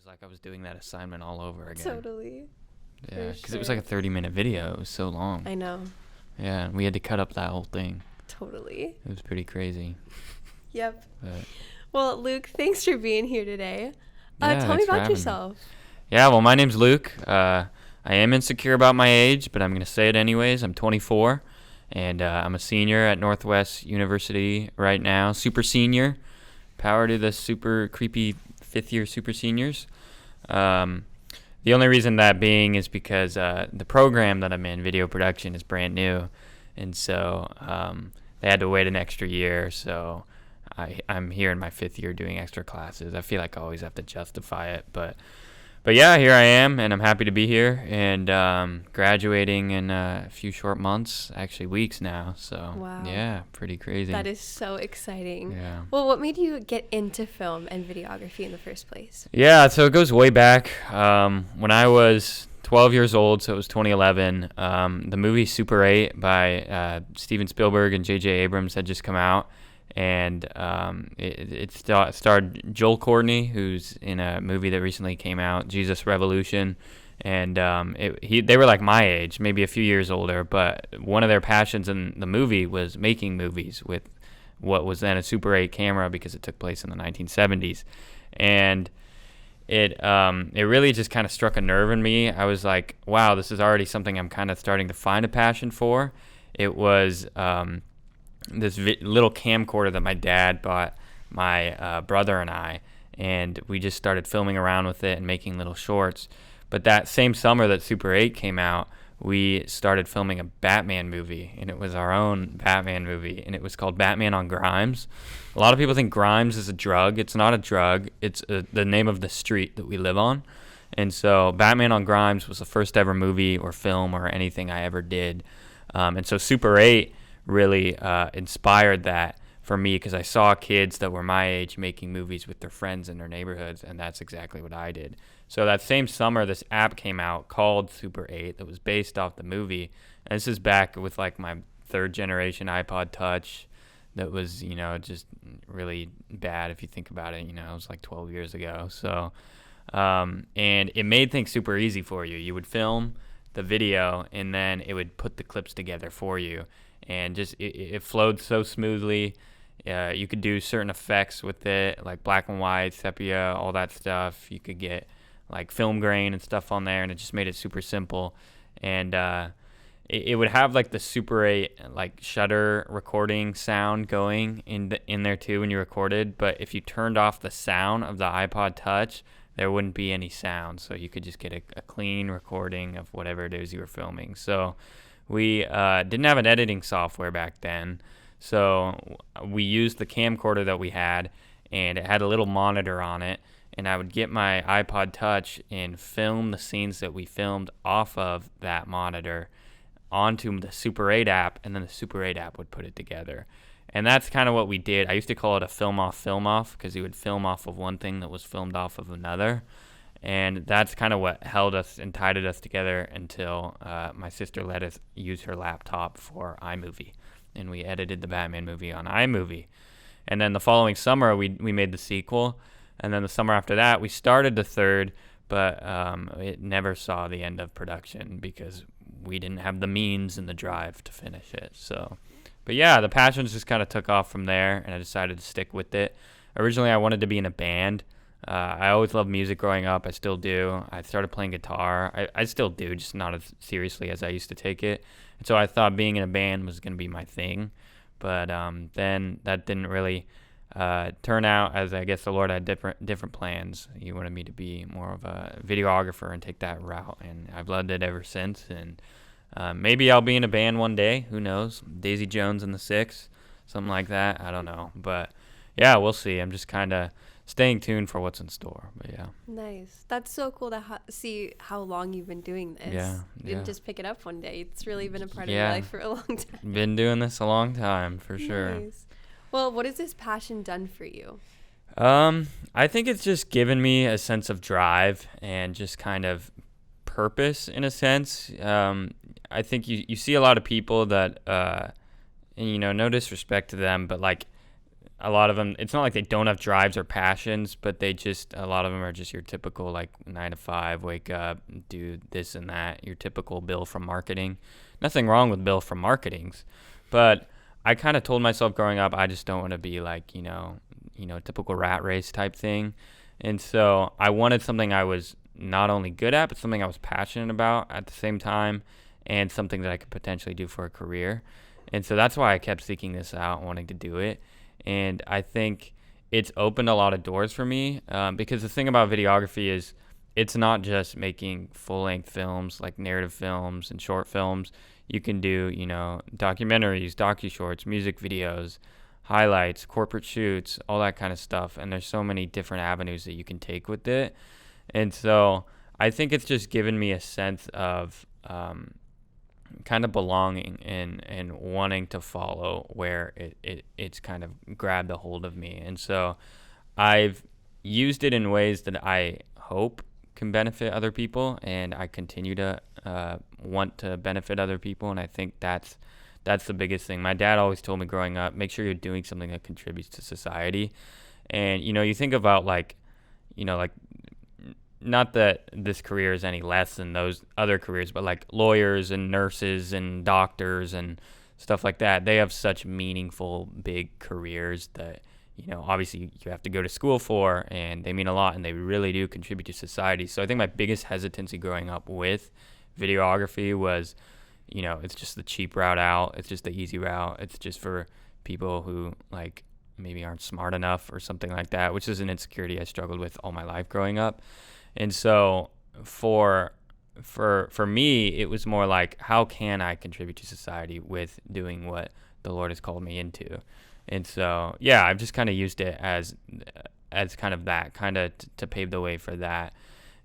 like I was doing that assignment all over again. Totally. Yeah, because it was like a 30-minute video. It was so long. I know. Yeah, and we had to cut up that whole thing. Totally. It was pretty crazy. Yep. But Well, Luke, thanks for being here today. yeah, Tell me thanks for about having me. yourself. Yeah, well, my name's Luke. I am insecure about my age, but I'm going to say it anyways. I'm 24, and I'm a senior at Northwest University right now. Super senior. Power to the super creepy fifth-year super seniors. The only reason that being is because the program that I'm in, video production, is brand new. And so they had to wait an extra year. So I'm here in my 5th year doing extra classes. I feel like I always have to justify it. But yeah, here I am, and I'm happy to be here. And graduating in a few short months, actually weeks now. So Wow. Yeah, pretty crazy. That is so exciting. Yeah. Well, what made you get into film and videography in the first place? Yeah, so it goes way back. When I was 12 years old, so it was 2011, the movie Super 8 by Steven Spielberg and J.J. Abrams had just come out. And it starred Joel Courtney, who's in a movie that recently came out, Jesus Revolution. And they were like my age, maybe a few years older, but one of their passions in the movie was making movies with what was then a Super 8 camera because it took place in the 1970s. And it really just kind of struck a nerve in me. I was like, wow, this is already something I'm kind of starting to find a passion for. It was this little camcorder that my dad bought my brother and I, and we just started filming around with it and making little shorts. But that same summer that Super 8 came out, we started filming a Batman movie, and it was our own Batman movie, and it was called Batman on Grimes. A lot of people think Grimes is a drug. It's not a drug. It's the name of the street that we live on. And so Batman on Grimes was the first ever movie or film or anything I ever did. And so Super 8 really inspired that for me because I saw kids that were my age making movies with their friends in their neighborhoods, and that's exactly what I did. So that same summer, this app came out called Super 8 that was based off the movie. And this is back with like my 3rd generation iPod Touch that was, just really bad if you think about it. It was like 12 years ago. So, and it made things super easy for you. You would film the video, and then it would put the clips together for you. And just it flowed so smoothly. You could do certain effects with it, like black and white, sepia, all that stuff. You could get like film grain and stuff on there, and it just made it super simple. And it would have like the Super 8 like shutter recording sound going in there too when you recorded. But if you turned off the sound of the iPod Touch, there wouldn't be any sound. So you could just get a clean recording of whatever it is you were filming. So we didn't have an editing software back then. So we used the camcorder that we had, and it had a little monitor on it. And I would get my iPod Touch and film the scenes that we filmed off of that monitor onto the Super 8 app, and then the Super 8 app would put it together. And that's kind of what we did. I used to call it a film off because you would film off of one thing that was filmed off of another. And that's kind of what held us and tied us together until my sister let us use her laptop for iMovie. And we edited the Batman movie on iMovie. And then the following summer, we made the sequel. And then the summer after that, we started the 3rd, but it never saw the end of production because we didn't have the means and the drive to finish it. So, but yeah, the passions just kind of took off from there, and I decided to stick with it. Originally, I wanted to be in a band. I always loved music growing up. I still do. I started playing guitar. I still do, just not as seriously as I used to take it. And so I thought being in a band was going to be my thing. But then that didn't really turn out as I guess the Lord had different plans. He wanted me to be more of a videographer and take that route, and I've loved it ever since. And maybe I'll be in a band one day. Who knows? Daisy Jones and the Six, something like that. I don't know, but yeah, we'll see. I'm just kind of staying tuned for what's in store. But yeah. Nice. That's so cool to see how long you've been doing this. Yeah. You didn't just pick it up one day. It's really been a part of your life for a long time. Been doing this a long time for sure. Nice. Well, what has this passion done for you? I think it's just given me a sense of drive and just kind of purpose in a sense. I think you see a lot of people that, and no disrespect to them, but like a lot of them, it's not like they don't have drives or passions, but a lot of them are just your typical like 9 to 5, wake up, do this and that, your typical Bill from marketing. Nothing wrong with Bill from marketings, but I kind of told myself growing up, I just don't want to be like, typical rat race type thing. And so I wanted something I was not only good at, but something I was passionate about at the same time, and something that I could potentially do for a career. And so that's why I kept seeking this out, wanting to do it. And I think it's opened a lot of doors for me, because the thing about videography is it's not just making full-length films like narrative films and short films. You can do, documentaries, docu-shorts, music videos, highlights, corporate shoots, all that kind of stuff. And there's so many different avenues that you can take with it. And so I think it's just given me a sense of kind of belonging and wanting to follow where it's kind of grabbed a hold of me. And so I've used it in ways that I hope can benefit other people, and I continue to want to benefit other people. And I think that's the biggest thing. My dad always told me growing up, make sure you're doing something that contributes to society. And, you think about like not that this career is any less than those other careers, but like lawyers and nurses and doctors and stuff like that, they have such meaningful, big careers that, obviously you have to go to school for, and they mean a lot, and they really do contribute to society. So I think my biggest hesitancy growing up with videography was, it's just the cheap route out. It's just the easy route. It's just for people who like maybe aren't smart enough or something like that, which is an insecurity I struggled with all my life growing up. And so for me, it was more like, how can I contribute to society with doing what the Lord has called me into? And so, yeah, I've just kind of used it as kind of that, kind of to pave the way for that.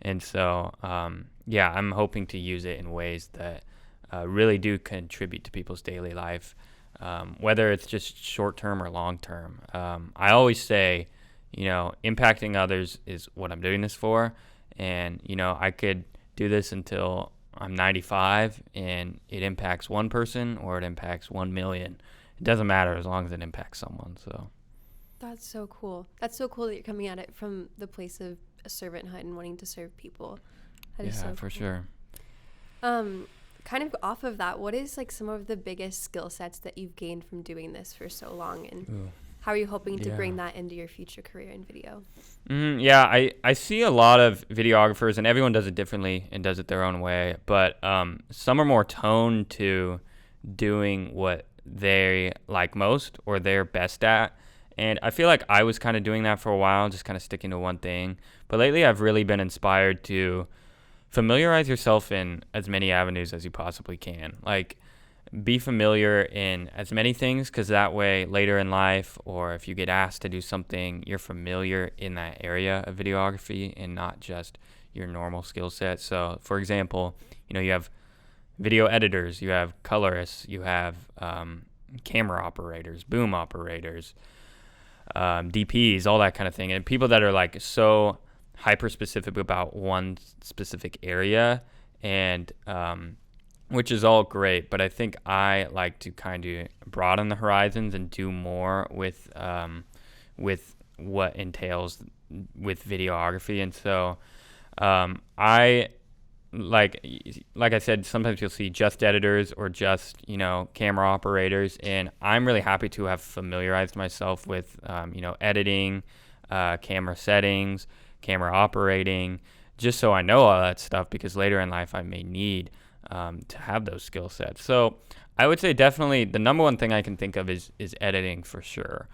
And so, I'm hoping to use it in ways that really do contribute to people's daily life, whether it's just short-term or long-term. I always say, impacting others is what I'm doing this for. And, I could do this until I'm 95 and it impacts one person or it impacts 1 million. It doesn't matter as long as it impacts someone. So that's so cool. That's so cool that you're coming at it from the place of a servanthood and wanting to serve people. That is so cool. For sure. Kind of off of that, what is like some of the biggest skill sets that you've gained from doing this for so long, and how are you hoping to bring that into your future career in video? I see a lot of videographers, and everyone does it differently and does it their own way, but some are more toned to doing what they like most or they're best at. And I feel like I was kind of doing that for a while, just kind of sticking to one thing. But lately I've really been inspired to familiarize yourself in as many avenues as you possibly can. Like, be familiar in as many things, because that way later in life, or if you get asked to do something, you're familiar in that area of videography and not just your normal skill set. So, for example, you have video editors, you have colorists, you have camera operators, boom operators, DPs, all that kind of thing. And people that are like so hyper specific about one specific area, and which is all great, but I think I like to kind of broaden the horizons and do more with what entails with videography. And so I like I said, sometimes you'll see just editors or just camera operators, and I'm really happy to have familiarized myself with editing, camera settings, camera operating, just so I know all that stuff, because later in life I may need to have those skill sets. So I would say definitely the number one thing I can think of is editing, for sure.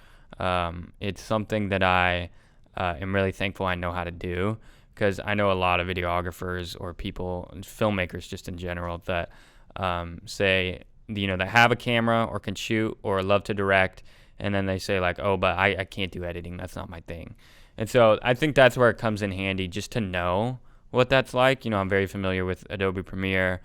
It's something that I am really thankful I know how to do, because I know a lot of videographers or people, filmmakers just in general, that say, that have a camera or can shoot or love to direct, and then they say like, oh, but I can't do editing. That's not my thing. And so I think that's where it comes in handy, just to know what that's like. I'm very familiar with Adobe Premiere.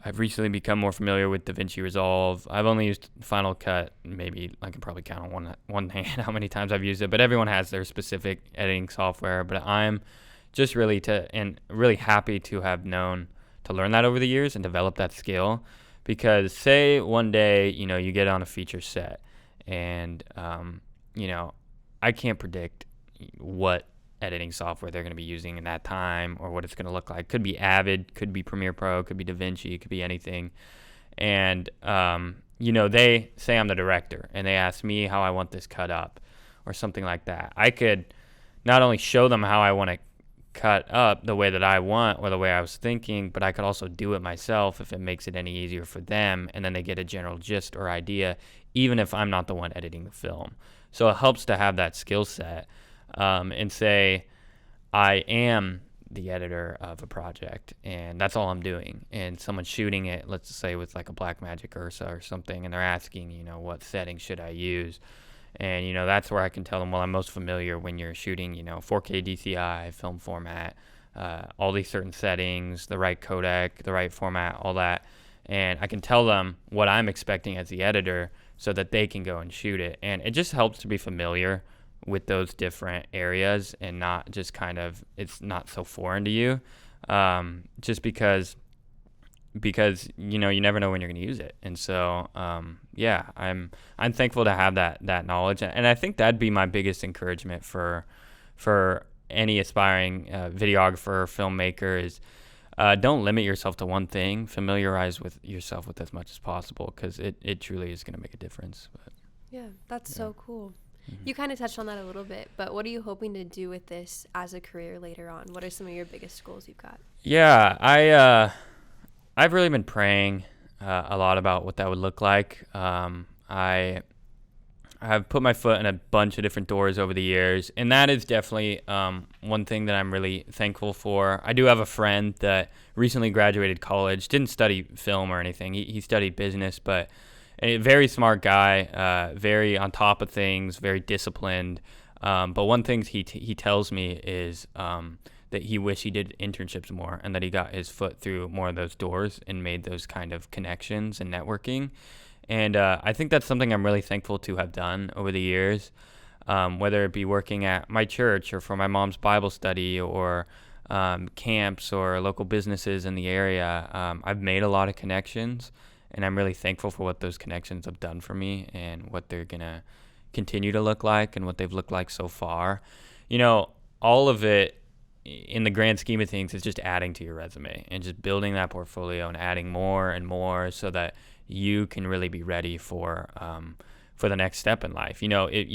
I've recently become more familiar with DaVinci Resolve. I've only used Final Cut. Maybe I can probably count on one hand how many times I've used it, but everyone has their specific editing software. But I'm just really happy to have known to learn that over the years and develop that skill. Because say one day, you get on a feature set and I can't predict what editing software they're going to be using in that time or what it's going to look like. Could be Avid, could be Premiere Pro, could be DaVinci, could be anything. And, they say I'm the director and they ask me how I want this cut up or something like that. I could not only show them how I want to cut up the way that I want or the way I was thinking, but I could also do it myself if it makes it any easier for them, and then they get a general gist or idea, even if I'm not the one editing the film. So it helps to have that skill set and say, I am the editor of a project, and that's all I'm doing. And someone's shooting it, let's say with like a Blackmagic Ursa or something, and they're asking, what setting should I use? And, that's where I can tell them, well, I'm most familiar when you're shooting, 4K DCI, film format, all these certain settings, the right codec, the right format, all that. And I can tell them what I'm expecting as the editor so that they can go and shoot it. And it just helps to be familiar with those different areas and not just it's not so foreign to you, just because you never know when you're going to use it. And so I'm thankful to have that knowledge, and I think that'd be my biggest encouragement for any aspiring videographer or filmmaker is don't limit yourself to one thing. Familiarize yourself with as much as possible, because it truly is going to make a difference. But that's so cool. Mm-hmm. You kind of touched on that a little bit, but what are you hoping to do with this as a career later on? What are some of your biggest goals you've got? I've really been praying a lot about what that would look like. I've put my foot in a bunch of different doors over the years, and that is definitely one thing that I'm really thankful for. I do have a friend that recently graduated college, didn't study film or anything. He studied business, but a very smart guy, very on top of things, very disciplined. But one thing he tells me is that he wished he did internships more, and that he got his foot through more of those doors and made those kind of connections and networking. And I think that's something I'm really thankful to have done over the years, whether it be working at my church or for my mom's Bible study or camps or local businesses in the area. I've made a lot of connections, and I'm really thankful for what those connections have done for me and what they're going to continue to look like and what they've looked like so far. All of it in the grand scheme of things is just adding to your resume and just building that portfolio and adding more and more so that you can really be ready for the next step in life. You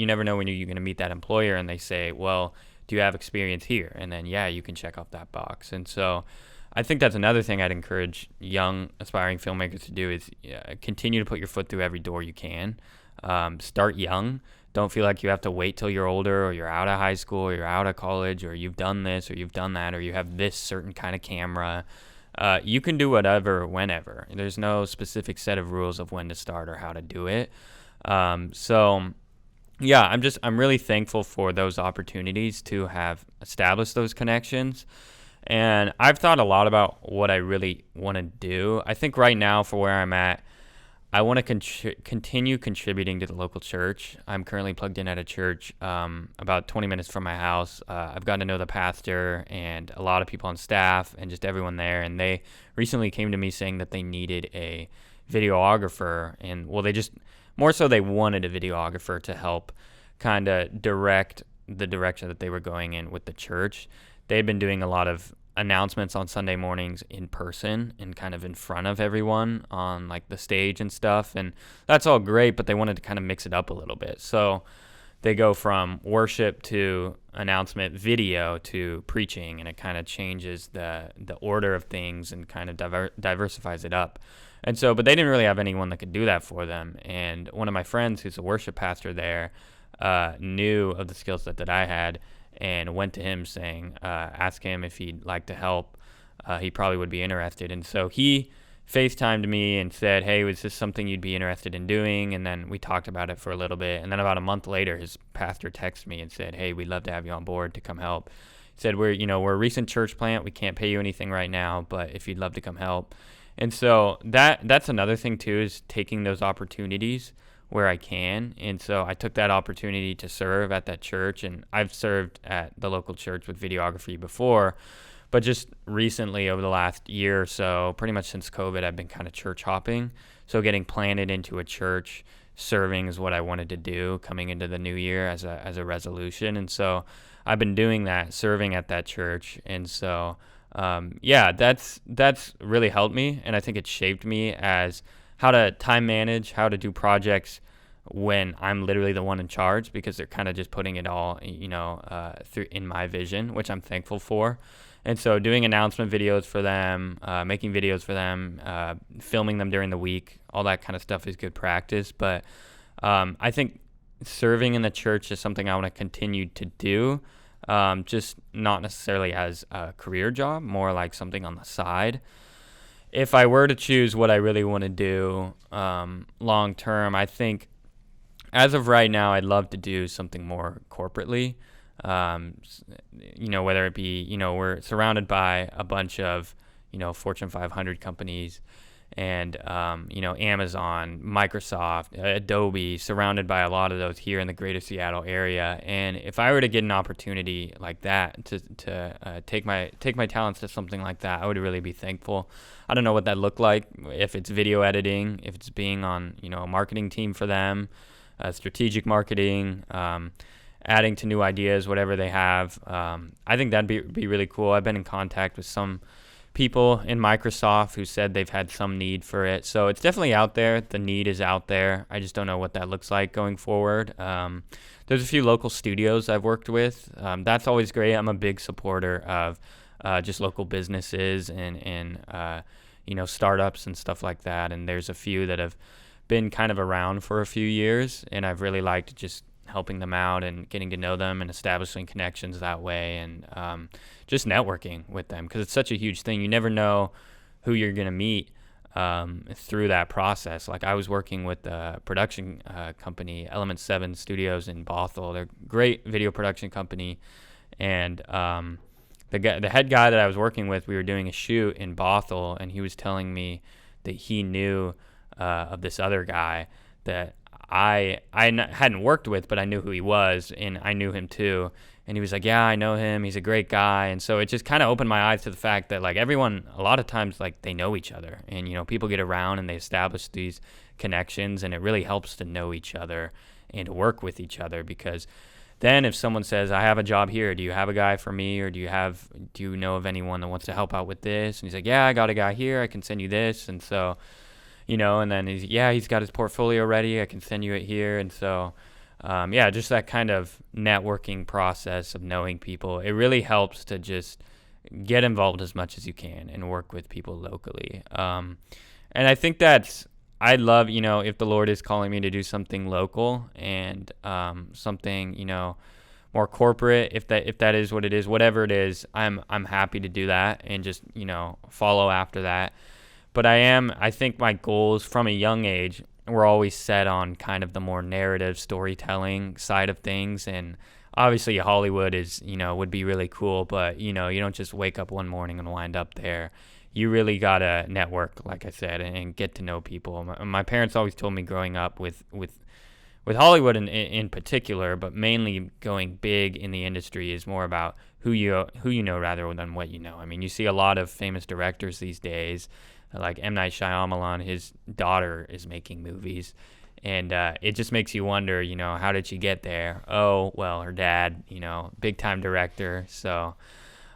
never know when you're going to meet that employer and they say, well, do you have experience here? And then, you can check off that box. And so I think that's another thing I'd encourage young aspiring filmmakers to do is continue to put your foot through every door you can. Start young. Don't feel like you have to wait till you're older or you're out of high school or you're out of college or you've done this or you've done that or you have this certain kind of camera. You can do whatever, whenever. There's no specific set of rules of when to start or how to do it. I'm really thankful for those opportunities to have established those connections. And I've thought a lot about what I really want to do. I think right now, for where I'm at, I want to continue contributing to the local church. I'm currently plugged in at a church about 20 minutes from my house. I've gotten to know the pastor and a lot of people on staff and just everyone there. And they recently came to me saying that they needed a videographer. And, well, they wanted a videographer to help kind of direct the direction that they were going in with the church. They'd been doing a lot of announcements on Sunday mornings in person and kind of in front of everyone on like the stage and stuff. And that's all great, but they wanted to kind of mix it up a little bit. So they go from worship to announcement video to preaching, and it kind of changes the order of things and kind of diversifies it up. And so, but they didn't really have anyone that could do that for them. And one of my friends who's a worship pastor there knew of the skill set that I had and went to him saying, ask him if he'd like to help. He probably would be interested. And so he FaceTimed me and said, hey, was this something you'd be interested in doing? And then we talked about it for a little bit. And then about a month later, his pastor texted me and said, hey, we'd love to have you on board to come help. He said, we're a recent church plant. We can't pay you anything right now, but if you'd love to come help. And so that's another thing too, is taking those opportunities where I can. And so I took that opportunity to serve at that church, and I've served at the local church with videography before, but just recently over the last year or so, pretty much since COVID, I've been kind of church hopping. So getting planted into a church, serving is what I wanted to do coming into the new year as a resolution. And so I've been doing that, serving at that church. And so, that's really helped me. And I think it shaped me as how to time manage, how to do projects when I'm literally the one in charge, because they're kind of just putting it all, through in my vision, which I'm thankful for. And so doing announcement videos for them, making videos for them, filming them during the week, all that kind of stuff is good practice. But I think serving in the church is something I want to continue to do, just not necessarily as a career job, more like something on the side. If I were to choose what I really want to do long term, I think as of right now, I'd love to do something more corporately. Whether it be, we're surrounded by a bunch of, Fortune 500 companies and, Amazon, Microsoft, Adobe, surrounded by a lot of those here in the greater Seattle area. And if I were to get an opportunity like that to take my talents to something like that, I would really be thankful. I don't know what that looked like, if it's video editing, if it's being on, a marketing team for them, strategic marketing, adding to new ideas, whatever they have. I think that'd be really cool. I've been in contact with some people in Microsoft who said they've had some need for it. So it's definitely out there. The need is out there. I just don't know what that looks like going forward. There's a few local studios I've worked with. That's always great. I'm a big supporter of just local businesses and startups and stuff like that. And there's a few that have been kind of around for a few years, and I've really liked just helping them out and getting to know them and establishing connections that way, and just networking with them, because it's such a huge thing. You never know who you're going to meet through that process. Like I was working with a production company, Element 7 Studios in Bothell. They're a great video production company, and the head guy that I was working with, we were doing a shoot in Bothell, and he was telling me that he knew of this other guy that I hadn't worked with, but I knew who he was, and I knew him too. And he was like, yeah, I know him. He's a great guy. And so it just kind of opened my eyes to the fact that, like, everyone, a lot of times, like, they know each other. And, people get around and they establish these connections, and it really helps to know each other and to work with each other, because then if someone says, I have a job here, do you have a guy for me, or do you know of anyone that wants to help out with this? And he's like, yeah, I got a guy here. I can send you this. And so, and then he's got his portfolio ready. I can send you it here. And so, just that kind of networking process of knowing people, it really helps to just get involved as much as you can and work with people locally. And I think I love, if the Lord is calling me to do something local and something, more corporate, if that is what it is, whatever it is, I'm happy to do that and just, follow after that. But I think my goals from a young age were always set on kind of the more narrative storytelling side of things. And obviously Hollywood is, would be really cool, but, you don't just wake up one morning and wind up there. You really got to network, like I said, and get to know people. My parents always told me growing up with Hollywood in particular, but mainly going big in the industry, is more about who you know rather than what you know. I mean, you see a lot of famous directors these days, like M. Night Shyamalan. His daughter is making movies, and it just makes you wonder, how did she get there? Oh, well, her dad, big time director. So,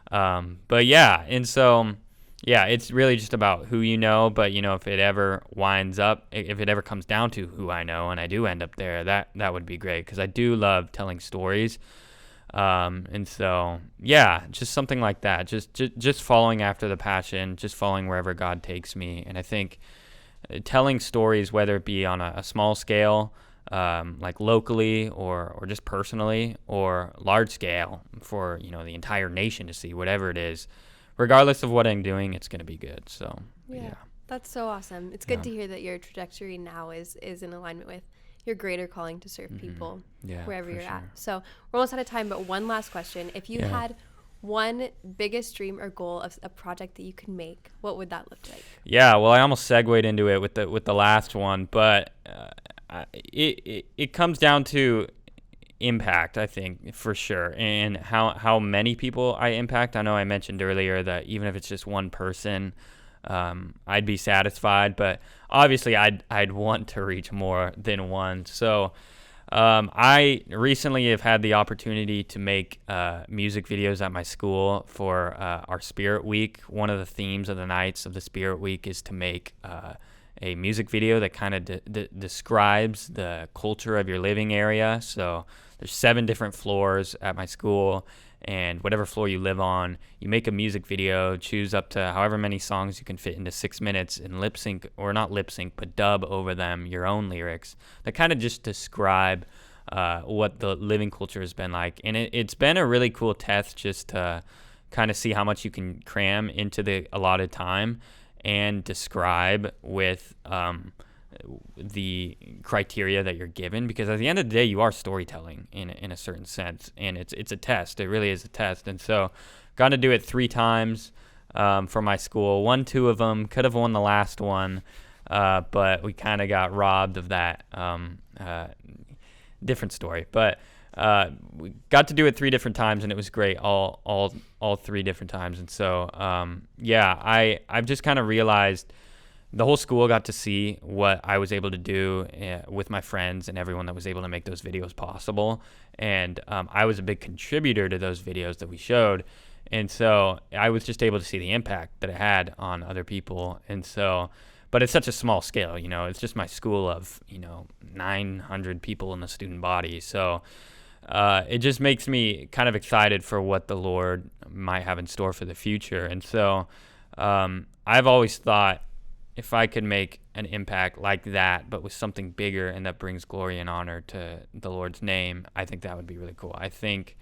but yeah, and so. Yeah, it's really just about who you know, but, if it ever comes down to who I know and I do end up there, that would be great, because I do love telling stories. And so, yeah, just something like that, just following after the passion, just following wherever God takes me. And I think telling stories, whether it be on a small scale, like locally or just personally, or large scale for, the entire nation to see, whatever it is, regardless of what I'm doing, it's going to be good. So, yeah. That's so awesome. It's good to hear that your trajectory now is in alignment with your greater calling to serve people wherever you're at. So we're almost out of time, but one last question. If you had one biggest dream or goal of a project that you could make, what would that look like? Yeah, well, I almost segued into it with the last one, but it comes down to impact, I think, for sure, and how many people I impact. I know I mentioned earlier that even if it's just one person, I'd be satisfied. But obviously, I'd want to reach more than one. So I recently have had the opportunity to make music videos at my school for our Spirit Week. One of the themes of the nights of the Spirit Week is to make a music video that kind of describes the culture of your living area. So there's 7 different floors at my school, and whatever floor you live on, you make a music video, choose up to however many songs you can fit into 6 minutes, and lip sync, or not lip sync, but dub over them your own lyrics that kind of just describe what the living culture has been like. And it's been a really cool test just to kind of see how much you can cram into the allotted time and describe with the criteria that you're given, because at the end of the day, you are storytelling in a certain sense, and it's a test. It really is a test. And so got to do it 3 times for my school. Won 2 of them, could have won the last one, but we kind of got robbed of that. Different story, but we got to do it 3 different times, and it was great all 3 different times. And so I've just kind of realized the whole school got to see what I was able to do with my friends and everyone that was able to make those videos possible. And I was a big contributor to those videos that we showed. And so I was just able to see the impact that it had on other people. And so, but it's such a small scale, it's just my school of, 900 people in the student body. So it just makes me kind of excited for what the Lord might have in store for the future. And so I've always thought, if I could make an impact like that, but with something bigger and that brings glory and honor to the Lord's name, I think that would be really cool. I think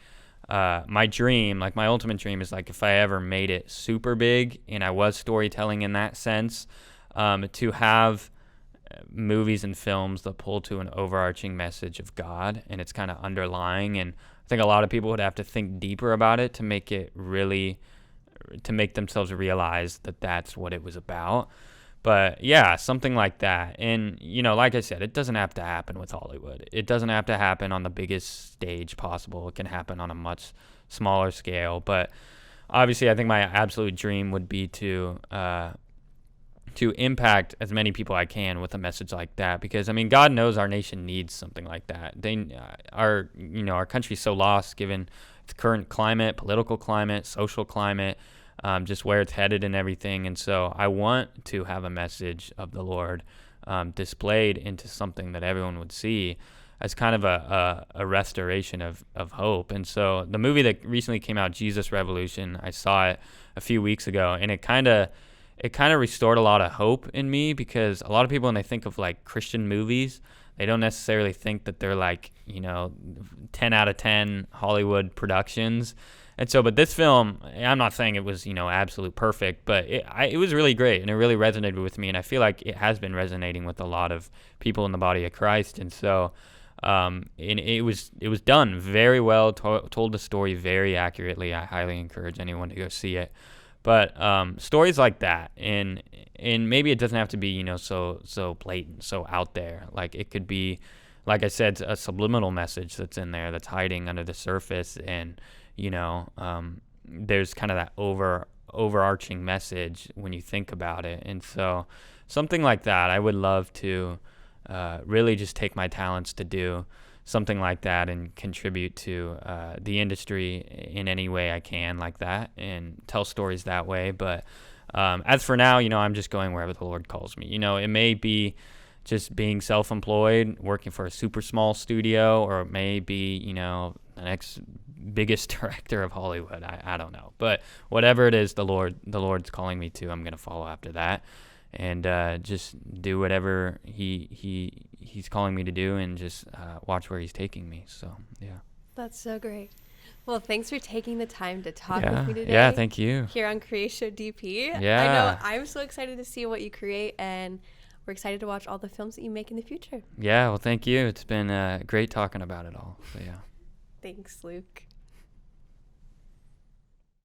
my dream, like my ultimate dream, is like if I ever made it super big and I was storytelling in that sense, to have movies and films that pull to an overarching message of God, and it's kind of underlying. And I think a lot of people would have to think deeper about it to make it really, to make themselves realize that that's what it was about. But yeah, something like that. And, like I said, it doesn't have to happen with Hollywood. It doesn't have to happen on the biggest stage possible. It can happen on a much smaller scale. But obviously, I think my absolute dream would be to impact as many people I can with a message like that. Because, God knows our nation needs something like that. Our country's so lost given its current climate, political climate, social climate, just where it's headed and everything. And so I want to have a message of the Lord displayed into something that everyone would see as kind of a restoration of hope. And so the movie that recently came out, Jesus Revolution, I saw it a few weeks ago, and it kind of restored a lot of hope in me, because a lot of people, when they think of like Christian movies, they don't necessarily think that they're like, 10 out of 10 Hollywood productions. And so, but this film, I'm not saying it was, absolute perfect, but it was really great, and it really resonated with me, and I feel like it has been resonating with a lot of people in the body of Christ. And so, and it was done very well, told the story very accurately. I highly encourage anyone to go see it. But stories like that, and maybe it doesn't have to be, so blatant, so out there. Like it could be, like I said, a subliminal message that's in there that's hiding under the surface, and there's kind of that overarching message when you think about it. And so something like that, I would love to really just take my talents to do something like that and contribute to the industry in any way I can like that, and tell stories that way. But as for now, I'm just going wherever the Lord calls me. It may be just being self-employed, working for a super small studio, or it may be, the next biggest director of Hollywood. I don't know. But whatever it is the Lord's calling me to, I'm going to follow after that, and just do whatever he's calling me to do, and just watch where he's taking me. So, yeah. That's so great. Well, thanks for taking the time to talk with me today. Yeah, thank you. Here on Creatio DP. Yeah. I know I'm so excited to see what you create, and we're excited to watch all the films that you make in the future. Yeah, well, thank you. It's been great talking about it all. So, yeah. Thanks, Luke.